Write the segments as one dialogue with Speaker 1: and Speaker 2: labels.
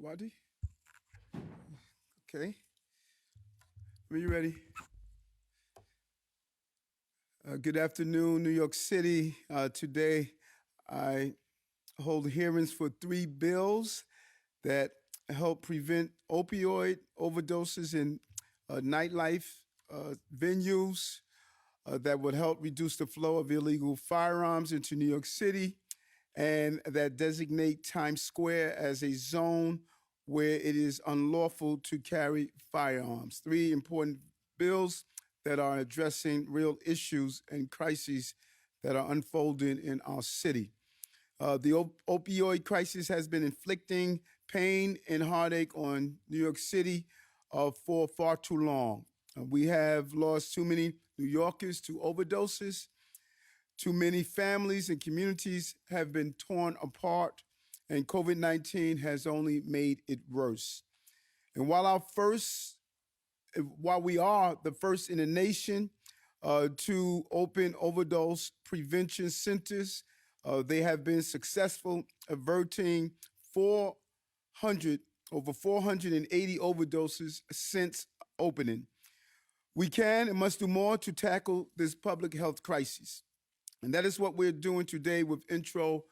Speaker 1: Chwadi? Okay. Are you ready? Good afternoon, New York City. Today, I hold hearings for 3 bills that help prevent opioid overdoses in nightlife venues, that would help reduce the flow of illegal firearms into New York City, and that designate Times Square as a zone where it is unlawful to carry firearms. 3 important bills that are addressing real issues and crises that are unfolding in our city. The opioid crisis has been inflicting pain and heartache on New York City for far too long. We have lost too many New Yorkers to overdoses. Too many families and communities have been torn apart, and COVID-19 has only made it worse. And while we are the first in the nation to open overdose prevention centers, they have been successful averting over 480 overdoses since opening. We can and must do more to tackle this public health crisis. And that is what we're doing today with Intro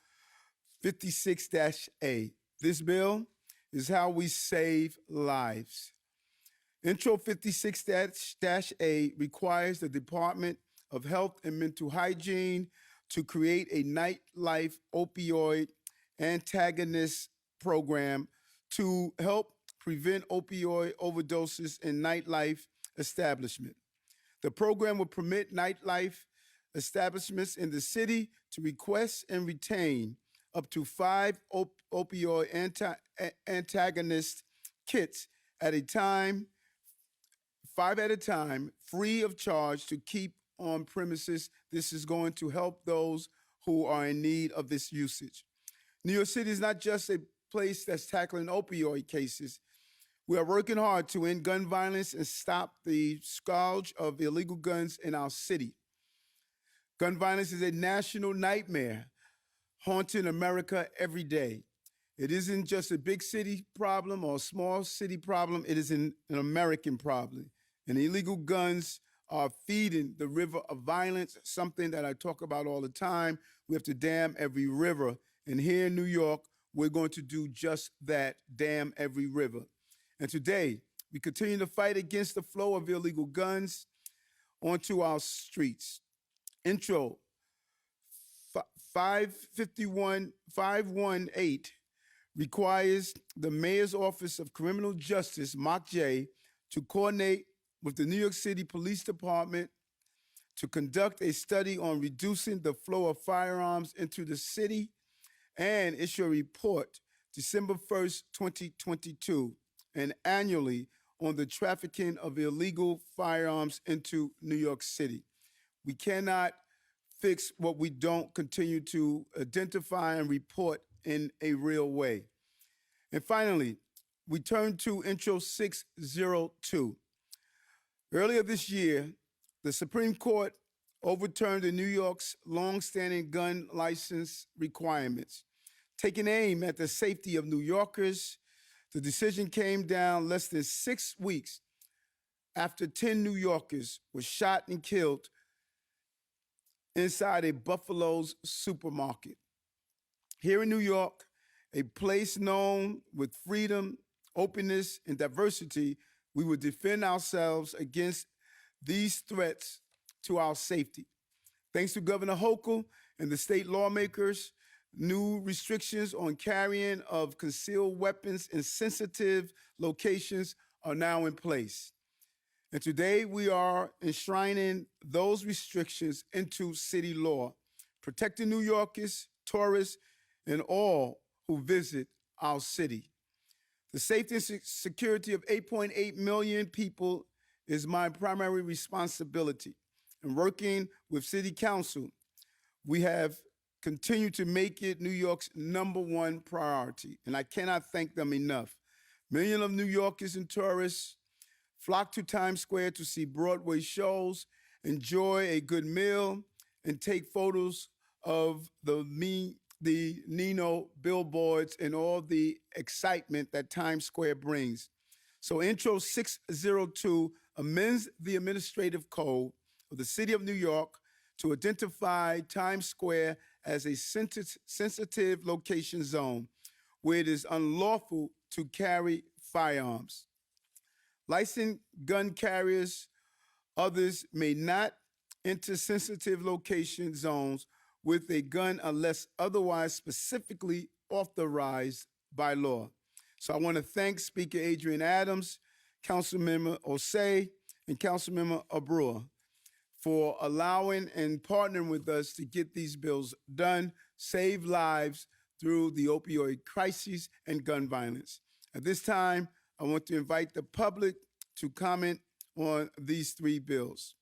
Speaker 1: 56-A. This bill is how we save lives. Intro 56-A requires the Department of Health and Mental Hygiene to create a nightlife opioid antagonist program to help prevent opioid overdoses in nightlife establishments. The program will permit nightlife establishments in the city to request and retain up to 5 opioid antagonist kits at a time, 5 at a time, free of charge to keep on premises. This is going to help those who are in need of this usage. New York City is not just a place that's tackling opioid cases. We are working hard to end gun violence and stop the scourge of illegal guns in our city. Gun violence is a national nightmare haunting America every day. It isn't just a big city problem or a small city problem. It is an American problem. And illegal guns are feeding the river of violence, something that I talk about all the time. We have to dam every river. And here in New York, we're going to do just that, dam every river. And today, we continue to fight against the flow of illegal guns onto our streets. Intro 518 requires the Mayor's Office of Criminal Justice, MOCJ, to coordinate with the New York City Police Department to conduct a study on reducing the flow of firearms into the city and issue a report December 1st, 2022, and annually on the trafficking of illegal firearms into New York City. We cannot fix what we don't continue to identify and report in a real way. And finally, we turn to Intro 602. Earlier this year, the Supreme Court overturned New York's longstanding gun license requirements. Taking aim at the safety of New Yorkers, the decision came down less than 6 weeks after 10 New Yorkers were shot and killed inside a Buffalo's supermarket. Here in New York, a place known with freedom, openness, and diversity, we will defend ourselves against these threats to our safety. Thanks to Governor Hochul and the state lawmakers, new restrictions on carrying of concealed weapons in sensitive locations are now in place. And today we are enshrining those restrictions into city law, protecting New Yorkers, tourists, and all who visit our city. The safety and security of 8.8 million people is my primary responsibility. And working with City Council, we have continued to make it New York's #1 priority, and I cannot thank them enough. Millions of New Yorkers and tourists flock to Times Square to see Broadway shows, enjoy a good meal, and take photos of the the Nino billboards and all the excitement that Times Square brings. So Intro 602 amends the administrative code of the City of New York to identify Times Square as a sensitive location zone where it is unlawful to carry firearms. Licensed gun carriers, others may not enter sensitive location zones with a gun unless otherwise specifically authorized by law. So I want to thank Speaker Adrian Adams, Councilmember Osei, and Councilmember Abreu for allowing and partnering with us to get these bills done, save lives through the opioid crisis and gun violence. At this time, I want to invite the public to comment on these three bills.